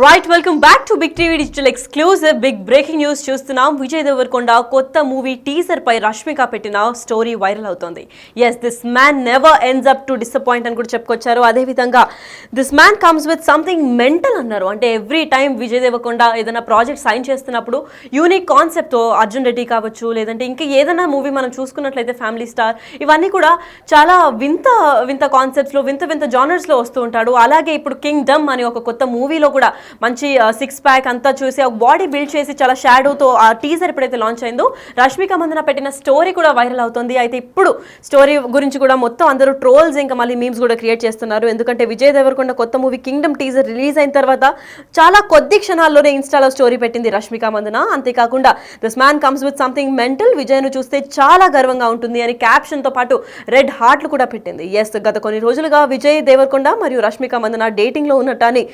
Right welcome back to big TV digital exclusive big breaking news చూస్తున్నాం. విజయ్ దేవరకొండ కొత్త movie teaser పై రష్మిక పెట్టిన story viral అవుతోంది. Yes, this man never ends up to disappoint అని కూడా చెప్పుకొచ్చారు. అదేవిధంగా this man comes with something mental అన్నారు. అంటే ఎవ్రీ టైం విజయ్ దేవరకొండ ఏదైనా ప్రాజెక్ట్ సైన్ చేస్తున్నప్పుడు యూనిక్ కాన్సెప్ట్తో అర్జున్ రెడ్డి కావచ్చు, లేదంటే ఇంకా ఏదైనా మూవీ మనం చూసుకున్నట్లయితే ఫ్యామిలీ స్టార్, ఇవన్నీ కూడా చాలా వింత వింత కాన్సెప్ట్స్లో వింత వింత జానర్స్లో వస్తూ ఉంటాడు. అలాగే ఇప్పుడు కింగ్డమ్ అనే ఒక కొత్త మూవీలో కూడా మంచి సిక్స్ ప్యాక్ అంతా చూసి ఒక బాడీ బిల్డ్ చేసి చాలా షాడోతో ఆ టీజర్ ఎప్పుడైతే లాంచ్ అయిందో రష్మిక మందన పెట్టిన స్టోరీ కూడా వైరల్ అవుతుంది. అయితే ఇప్పుడు స్టోరీ గురించి కూడా మొత్తం అందరూ ట్రోల్స్ ఇంకా మళ్ళీ మీమ్స్ కూడా క్రియేట్ చేస్తున్నారు. ఎందుకంటే విజయ్ దేవరకొండ కొత్త మూవీ కింగ్డమ్ టీజర్ రిలీజ్ అయిన తర్వాత చాలా కొద్ది క్షణాల్లోనే ఇన్స్టాలో స్టోరీ పెట్టింది రష్మిక మందన. అంతేకాకుండా this man comes with something mental, విజయ్ను చూస్తే చాలా గర్వంగా ఉంటుంది అని క్యాప్షన్తో పాటు రెడ్ హార్ట్లు కూడా పెట్టింది. ఎస్, గత కొన్ని రోజులుగా విజయ్ దేవరకొండ మరియు రష్మిక మందన డేటింగ్లో ఉన్నట్టని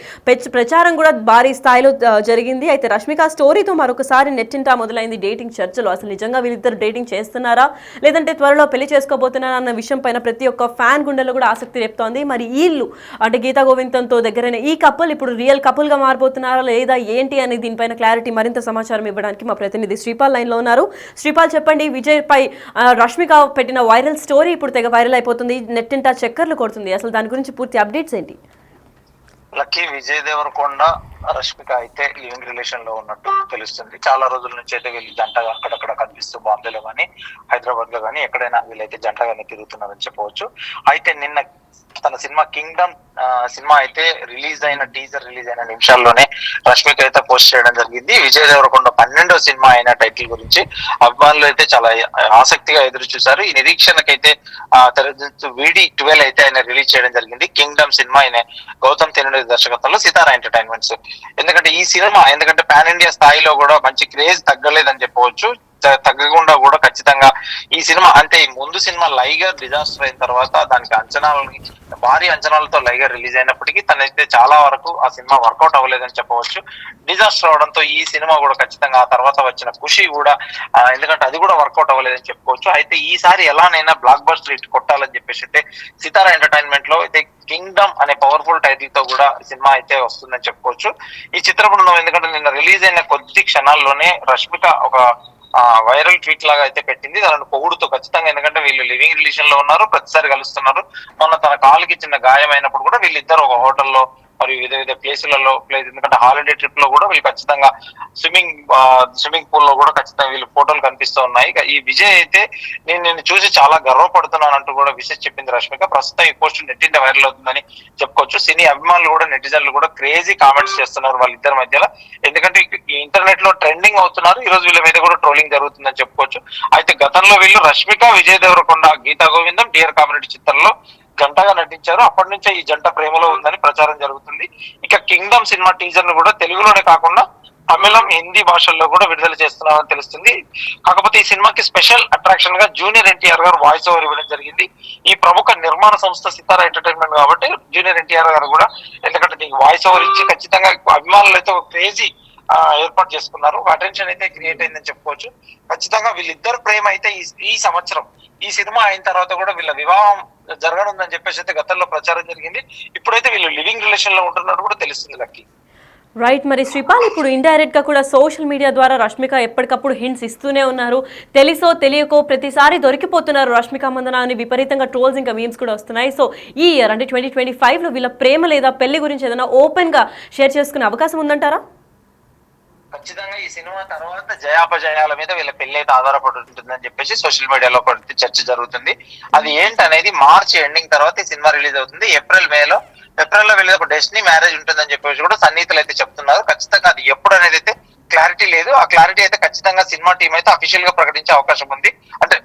ప్రచారం కూడా భారీ స్థాయిలో జరిగింది. అయితే రష్మిక స్టోరీతో మరొకసారి నెట్టింటా మొదలైంది డేటింగ్ చర్చలు. అసలు నిజంగా వీళ్ళిద్దరు డేటింగ్ చేస్తున్నారా లేదంటే త్వరలో పెళ్లి చేసుకోబోతున్నారా అన్న విషయం పైన ప్రతి ఒక్క ఫ్యాన్ గుండెల్లో కూడా ఆసక్తి రేపుతోంది. మరి వీళ్ళు అంటే గీతా గోవిందంతో దగ్గరైన ఈ కపుల్ ఇప్పుడు రియల్ కపుల్ గా మారిపోతున్నారా లేదా ఏంటి అని దీనిపైన క్లారిటీ మరింత సమాచారం ఇవ్వడానికి మా ప్రతినిధి శ్రీపాల్ లైన్ లో ఉన్నారు. శ్రీపాల్, చెప్పండి, విజయ్ పై రష్మిక పెట్టిన వైరల్ స్టోరీ ఇప్పుడు తెగ వైరల్ అయిపోతుంది, నెట్టింటా చక్కర్లు కొడుతుంది. అసలు దాని గురించి పూర్తి అప్డేట్స్ ఏంటి? లక్కీ విజయ్ దేవరకొండ రష్మిక అయితే లివింగ్ రిలేషన్ లో ఉన్నట్టు తెలుస్తుంది. చాలా రోజుల నుంచి అయితే వీళ్ళు జంటగా అక్కడక్కడ కనిపిస్తూ బాంబేలో కానీ హైదరాబాద్ లో కానీ ఎక్కడైనా వీళ్ళైతే జంటగానే తిరుగుతున్నారని చెప్పవచ్చు. అయితే నిన్న తన సినిమా కింగ్డమ్ సినిమా అయితే టీజర్ రిలీజ్ అయిన నిమిషాల్లోనే రష్మిక అయితే పోస్ట్ చేయడం జరిగింది. విజయ్ దేవరకొండ 12వ సినిమా అయిన టైటిల్ గురించి అభిమానులు అయితే చాలా ఆసక్తిగా ఎదురు చూశారు. ఈ నిరీక్షణకైతే VD12 అయితే ఆయన రిలీజ్ చేయడం జరిగింది. కింగ్డమ్ సినిమా ఆయన గౌతమ్ తెనుడి దర్శకత్వంలో సితారా ఎంటర్టైన్మెంట్స్. ఎందుకంటే పాన్ ఇండియా స్థాయిలో కూడా మంచి క్రేజ్ తగ్గలేదని చెప్పవచ్చు. తగ్గకుండా కూడా ఖచ్చితంగా ఈ సినిమా అంటే ముందు సినిమా లైగర్ డిజాస్టర్ అయిన తర్వాత దానికి భారీ అంచనాలతో లైగర్ రిలీజ్ అయినప్పటికీ తనైతే చాలా వరకు ఆ సినిమా వర్కౌట్ అవ్వలేదని చెప్పవచ్చు. డిజాస్టర్ అవడంతో ఈ సినిమా కూడా ఖచ్చితంగా ఆ తర్వాత వచ్చిన ఖుషి కూడా ఎందుకంటే అది కూడా వర్కౌట్ అవ్వలేదని చెప్పుకోవచ్చు. అయితే ఈసారి ఎలానైనా బ్లాక్ బస్టర్ హిట్ కొట్టాలని చెప్పేసి అయితే సితారా ఎంటర్టైన్మెంట్ లో అయితే కింగ్డమ్ అనే పవర్ఫుల్ టైటిల్ తో కూడా సినిమా అయితే వస్తుందని చెప్పుకోవచ్చు. ఈ చిత్ర బృందం ఎందుకంటే నిన్న రిలీజ్ అయిన కొద్ది క్షణాల్లోనే రష్మిక ఒక వైరల్ ట్వీట్ లాగా అయితే పెట్టింది తనను పొగుడుతూ. ఖచ్చితంగా ఎందుకంటే వీళ్ళు లివింగ్ రిలేషన్ లో ఉన్నారు, ప్రతిసారి కలుస్తున్నారు. మొన్న తన కాలుకి చిన్న గాయమైనప్పుడు కూడా వీళ్ళిద్దరు ఒక హోటల్లో మరియు వివిధ ప్లేసులలో ఎందుకంటే హాలిడే ట్రిప్ లో కూడా వీళ్ళు ఖచ్చితంగా స్విమ్మింగ్ పూల్ లో కూడా ఖచ్చితంగా వీళ్ళు ఫోటోలు కనిపిస్తూ ఉన్నాయి. ఈ విజయ్ అయితే నేను చూసి చాలా గర్వపడుతున్నాను అంటూ కూడా విషయం చెప్పింది రష్మిక. ప్రస్తుతం ఈ పోస్ట్ నెట్టింట వైరల్ అవుతుందని చెప్పుకోవచ్చు. సినీ అభిమానులు కూడా నెటిజన్లు కూడా క్రేజీ కామెంట్స్ చేస్తున్నారు వాళ్ళిద్దరి మధ్యలో. ఎందుకంటే ఇంటర్నెట్ లో ట్రెండింగ్ అవుతున్నారు. ఈ రోజు వీళ్ళ మీద కూడా ట్రోలింగ్ జరుగుతుందని చెప్పుకోవచ్చు. అయితే గతంలో వీళ్ళు రష్మిక, విజయ్ దేవరకొండ, గీతా గోవిందం, డియర్ కామ్రేడ్ చిత్రంలో జంటగా నటించారు. అప్పటి నుంచే ఈ జంట ప్రేమలో ఉందని ప్రచారం జరుగుతుంది. ఇక కింగ్డమ్ సినిమా టీజర్ ను కూడా తెలుగులోనే కాకుండా తమిళం, హిందీ భాషల్లో కూడా విడుదల చేస్తున్నారని తెలుస్తుంది. కాకపోతే ఈ సినిమాకి స్పెషల్ అట్రాక్షన్ గా జూనియర్ ఎన్టీఆర్ గారు వాయిస్ ఓవర్ ఇవ్వడం జరిగింది. ఈ ప్రముఖ నిర్మాణ సంస్థ సితారా ఎంటర్టైన్మెంట్ కాబట్టి జూనియర్ ఎన్టీఆర్ గారు కూడా ఎందుకంటే దీనికి వాయిస్ ఓవర్ ఇచ్చి ఖచ్చితంగా అభిమానులు అయితే ఒక క్రేజీ ఏర్పాటు చేసుకున్నారు. అటెన్షన్ అయితే క్రియేట్ అయిందని చెప్పుకోవచ్చు. ఖచ్చితంగా వీళ్ళిద్దరు ప్రేమ అయితే ఈ సంవత్సరం ఈ సినిమా అయిన తర్వాత కూడా వీళ్ళ వివాహం జరగనుందని చెప్పేసి అయితే గతంలో ప్రచారం జరిగింది. ఇప్పుడైతే వీళ్ళు లివింగ్ రిలేషన్ లో ఉంటున్నట్టు కూడా తెలుస్తుంది లక్కీ. రైట్, మరి శ్రీపాల్, ఇప్పుడు ఇండైరెక్ట్ గా కూడా సోషల్ మీడియా ద్వారా రష్మిక ఎప్పటికప్పుడు హింట్స్ ఇస్తూనే ఉన్నారు. తెలుసో తెలియకో ప్రతిసారి దొరికిపోతున్నారు రష్మిక మందన అని విపరీతంగా ట్రోల్స్ ఇంకా మీమ్స్ కూడా వస్తున్నాయి. సో ఈ ఇయర్ అంటే 2025 లో వీళ్ళ ప్రేమ లేదా పెళ్లి గురించి ఏదైనా ఓపెన్ గా షేర్ చేసుకునే అవకాశం ఉందంటారా? ఖచ్చితంగా ఈ సినిమా తర్వాత జయాపజయాల మీద వీళ్ళ పెళ్లి అయితే ఆధారపడి ఉంటుందని చెప్పేసి సోషల్ మీడియాలో చర్చ జరుగుతుంది. అది ఏంటనేది మార్చి ఎండింగ్ తర్వాత ఈ సినిమా రిలీజ్ అవుతుంది. ఏప్రిల్లో వీళ్ళ ఒక డెస్టినీ మ్యారేజ్ ఉంటుందని చెప్పేసి కూడా సన్నిహితులు అయితే చెప్తున్నారు. ఖచ్చితంగా అది ఎప్పుడు అనేది అయితే క్లారిటీ లేదు. ఆ క్లారిటీ అయితే ఖచ్చితంగా సినిమా టీం అయితే అఫీషియల్ గా ప్రకటించే అవకాశం ఉంది. అంటే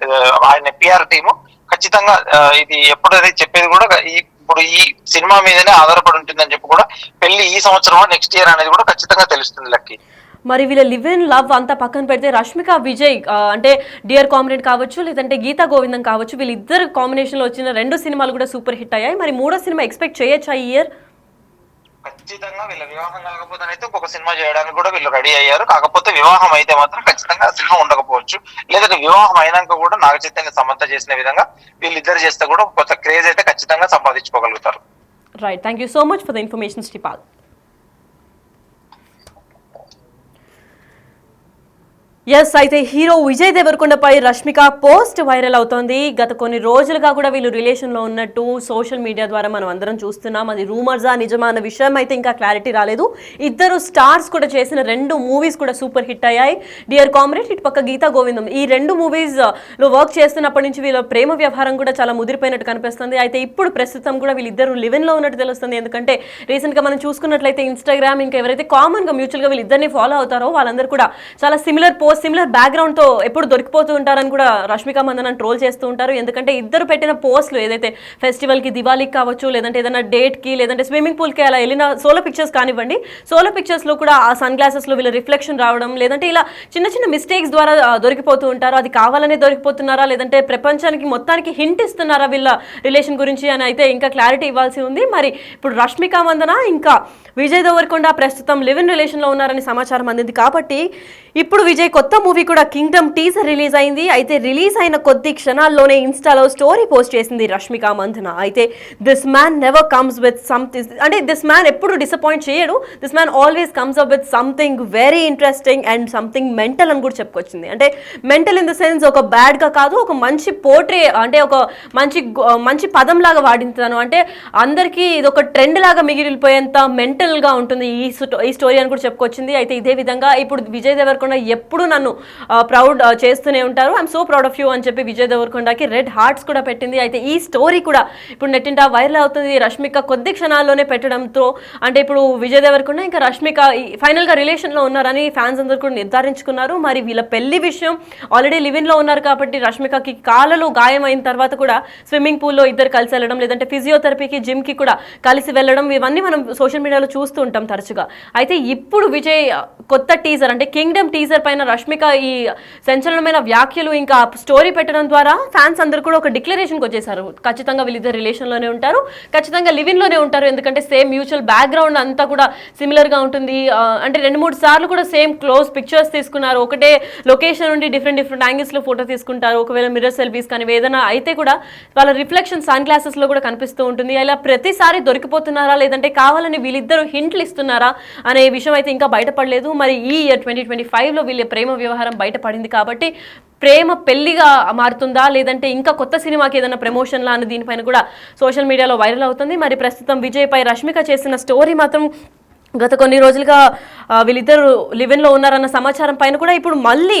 ఆయన PR టీము ఖచ్చితంగా ఇది ఎప్పుడైతే చెప్పేది కూడా ఇప్పుడు ఈ సినిమా మీదనే ఆధారపడి ఉంటుందని చెప్పి కూడా పెళ్లి ఈ సంవత్సరం నెక్స్ట్ ఇయర్ అనేది కూడా ఖచ్చితంగా తెలుస్తుంది లక్కీ. మరి వీళ్ళ లివ్ ఇన్ లవ్ అంతా పక్కన పెడితే రష్మిక విజయ్ అంటే డియర్ కామ్రేడ్ కావచ్చు లేదంటే గీతా గోవిందం కావచ్చు, వీళ్ళిద్దరు కాంబినేషన్ లో వచ్చిన 2 సినిమాలు కూడా సూపర్ హిట్ అయ్యాయి. మరి 3వ సినిమా ఎక్స్పెక్ట్ చేయొచ్చా ఈ ఇయర్? ఖచ్చితంగా వీళ్ళ వివాహం కాకపోతే అయితే ఇంకొక సినిమా చేయడానికి కూడా వీళ్ళు రెడీ అయ్యారు. కాకపోతే వివాహం అయితే మాత్రం ఖచ్చితంగా సినిమా ఉండకపోవచ్చు. లేదంటే వివాహం అయినాక కూడా నాగ చైతన్య సమంత చేసిన విధంగా వీళ్ళిద్దరు చేస్తే కూడా కొంత క్రేజ్ అయితే ఖచ్చితంగా సంపాదించుకోగలుగుతారు. Right, thank you so much for the information Sripal. Yes అయితే హీరో విజయ్ దేవరకొండపై రష్మిక పోస్ట్ వైరల్ అవుతోంది. గత కొన్ని రోజులుగా కూడా వీళ్ళు రిలేషన్ లో ఉన్నట్టు సోషల్ మీడియా ద్వారా మనం అందరం చూస్తున్నాం. అది రూమర్సా నిజమా అన్న విషయం అయితే ఇంకా క్లారిటీ రాలేదు. ఇద్దరు స్టార్స్ కూడా చేసిన 2 మూవీస్ కూడా సూపర్ హిట్ అయ్యాయి. డియర్ కామ్రేడ్, ఇటు పక్క గీతా గోవిందం, ఈ 2 మూవీస్ లో వర్క్ చేస్తున్నప్పటి నుంచి వీళ్ళ ప్రేమ వ్యవహారం కూడా చాలా ముదిరిపోయినట్టు కనిపిస్తుంది. అయితే ఇప్పుడు ప్రస్తుతం కూడా వీళ్ళిద్దరు లివెన్ లో ఉన్నట్టు తెలుస్తుంది. ఎందుకంటే రీసెంట్ గా మనం చూసుకున్నట్లయితే ఇన్స్టాగ్రామ్ ఇంకా ఎవరైతే కామన్ గా మ్యూచువల్ గా వీళ్ళిద్దరిని ఫాలో అవుతారో వాళ్ళందరూ కూడా చాలా సిమిలర్ బ్యాక్గ్రౌండ్ తో ఎప్పుడు దొరికిపోతూ ఉంటారని కూడా రష్మిక మందన ట్రోల్ చేస్తూ ఉంటారు. ఎందుకంటే ఇద్దరు పెట్టిన పోస్టులు ఏదైతే ఫెస్టివల్ కి, దివాళీకి కావచ్చు, లేదంటే ఏదైనా డేట్ కి, లేదంటే స్విమ్మింగ్ పూల్ కి అలా వెళ్ళిన సోలో పిక్చర్స్ కానివ్వండి, సోలో పిక్చర్స్ లో కూడా ఆ సన్ గ్లాసెస్ లో వీళ్ళ రిఫ్లెక్షన్ రావడం, లేదంటే ఇలా చిన్న మిస్టేక్స్ ద్వారా దొరికిపోతూ ఉంటారు. అది కావాలనే దొరికిపోతున్నారా, లేదంటే ప్రపంచానికి మొత్తానికి హింట్ ఇస్తున్నారా వీళ్ళ రిలేషన్ గురించి అని అయితే ఇంకా క్లారిటీ ఇవ్వాల్సి ఉంది. మరి ఇప్పుడు రష్మిక మందన ఇంకా విజయ్ దేవరకొండ ప్రస్తుతం లివ్ ఇన్ రిలేషన్ లో ఉన్నారని సమాచారం అందింది. కాబట్టి ఇప్పుడు విజయ్ కొత్త మూవీ కూడా కింగ్డమ్ టీజర్ రిలీజ్ అయింది. అయితే రిలీజ్ అయిన కొద్ది క్షణాల్లోనే ఇన్స్టాలో స్టోరీ పోస్ట్ చేసింది రష్మిక మందన. అయితే this man never comes with something, అంటే దిస్ మ్యాన్ ఎప్పుడు డిసప్పాయింట్ చేయడు, this man always comes up with something very interesting and something mental అని కూడా చెప్పుకొచ్చింది. అంటే మెంటల్ ఇన్ ద సెన్స్ ఒక బ్యాడ్ గా కాదు, ఒక మంచి పోర్ట్రే, అంటే ఒక మంచి పదం లాగా వాడింతాను. అంటే అందరికీ ఇది ఒక ట్రెండ్ లాగా మిగిలిపోయేంత మెంటల్ గా ఉంటుంది ఈ స్టోరీ అని కూడా చెప్పుకొచ్చింది. అయితే ఇదే విధంగా ఇప్పుడు విజయ్ దేవరకొండ ఎప్పుడు నన్ను ప్రౌడ్ చేస్తూనే ఉంటారు, I'm so proud of you అని చెప్పి విజయ్ దేవరకొండకి రెడ్ హార్ట్స్ కూడా పెట్టింది. అయితే ఈ స్టోరీ కూడా ఇప్పుడు నెట్టింట వైరల్ అవుతుంది. రష్మిక కొద్ది క్షణాల్లోనే పెట్టడంతో, అంటే ఇప్పుడు విజయ్ దేవరకొండ ఇంకా రష్మిక ఫైనల్ గా రిలేషన్ లో ఉన్నారని ఫ్యాన్స్ అందరూ కూడా నిర్ధారించుకున్నారు. మరి వీళ్ళ పెళ్లి విషయం ఆల్రెడీ లివ్ ఇన్ లో ఉన్నారు కాబట్టి రష్మికకి కాళ్ళలో గాయం అయిన తర్వాత కూడా స్విమ్మింగ్ పూల్ లో ఇద్దరు కలిసి వెళ్ళడం, లేదంటే ఫిజియోథెరపీకి, జిమ్ కి కూడా కలిసి వెళ్ళడం, ఇవన్నీ మనం సోషల్ మీడియాలో చూస్తూ ఉంటాం తరచుగా. అయితే ఇప్పుడు విజయ్ కొత్త టీజర్ అంటే కింగ్డమ్ టీజర్ పైన రష్మిక ఈ సంచలనమైన వ్యాఖ్యలు ఇంకా స్టోరీ పెట్టడం ద్వారా ఫ్యాన్స్ అందరూ కూడా ఒక డిక్లరేషన్కి వచ్చేసారు. ఖచ్చితంగా వీళ్ళిద్దరు రిలేషన్ లోనే ఉంటారు, ఖచ్చితంగా లివ్ ఇన్ లోనే ఉంటారు. ఎందుకంటే సేమ్ మ్యూచువల్ బ్యాక్గ్రౌండ్ అంతా కూడా సిమిలర్ గా ఉంటుంది. అంటే 2-3 సార్లు కూడా సేమ్ క్లోజ్ పిక్చర్స్ తీసుకున్నారు. ఒకటే లొకేషన్ నుండి డిఫరెంట్ యాంగిల్స్ లో ఫోటో తీసుకుంటారు. ఒకవేళ మిర్రర్ సెల్ఫీస్ కానీ ఏదైనా అయితే కూడా వాళ్ళ రిఫ్లెక్షన్ సన్ గ్లాసెస్ లో కూడా కనిపిస్తూ ఉంటుంది. ఇలా ప్రతిసారి దొరికిపోతున్నారా, లేదంటే కావాలని వీళ్ళిద్దరు హింట్లు ఇస్తున్నారా అనే విషయం అయితే ఇంకా బయటపడలేదు. మరి ఈ ఇయర్ 2025 లో వీళ్ళ ప్రేమ వ్యవహారం బయటపడింది కాబట్టి ప్రేమ పెళ్లిగా మారుతుందా, లేదంటే ఇంకా కొత్త సినిమాకి ఏదైనా ప్రమోషన్లా అని దీనిపైన కూడా సోషల్ మీడియాలో వైరల్ అవుతుంది. మరి ప్రస్తుతం విజయ్ పై రష్మిక చేసిన స్టోరీ మాత్రం గత కొన్ని రోజులుగా వీళ్ళిద్దరు లివ్ ఇన్ లో ఉన్నారన్న సమాచారం పైన కూడా ఇప్పుడు మళ్ళీ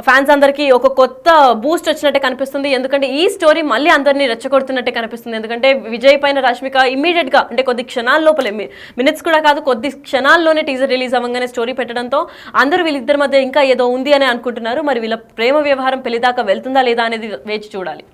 ఫ్యాన్స్ అందరికీ ఒక కొత్త బూస్ట్ వచ్చినట్టే కనిపిస్తుంది. ఎందుకంటే ఈ స్టోరీ మళ్ళీ అందరినీ రెచ్చగొడుతున్నట్టే కనిపిస్తుంది. ఎందుకంటే విజయ్ పైన రష్మిక ఇమ్మీడియట్ గా, అంటే కొద్ది క్షణాల లోపలే, మినిట్స్ కూడా కాదు, కొద్ది క్షణాల్లోనే టీజర్ రిలీజ్ అవ్వగానే స్టోరీ పెట్టడంతో అందరూ వీళ్ళిద్దరి మధ్య ఇంకా ఏదో ఉంది అని అనుకుంటున్నారు. మరి వీళ్ళ ప్రేమ వ్యవహారం పెళ్లి దాకా వెళ్తుందా లేదా అనేది వేచి చూడాలి.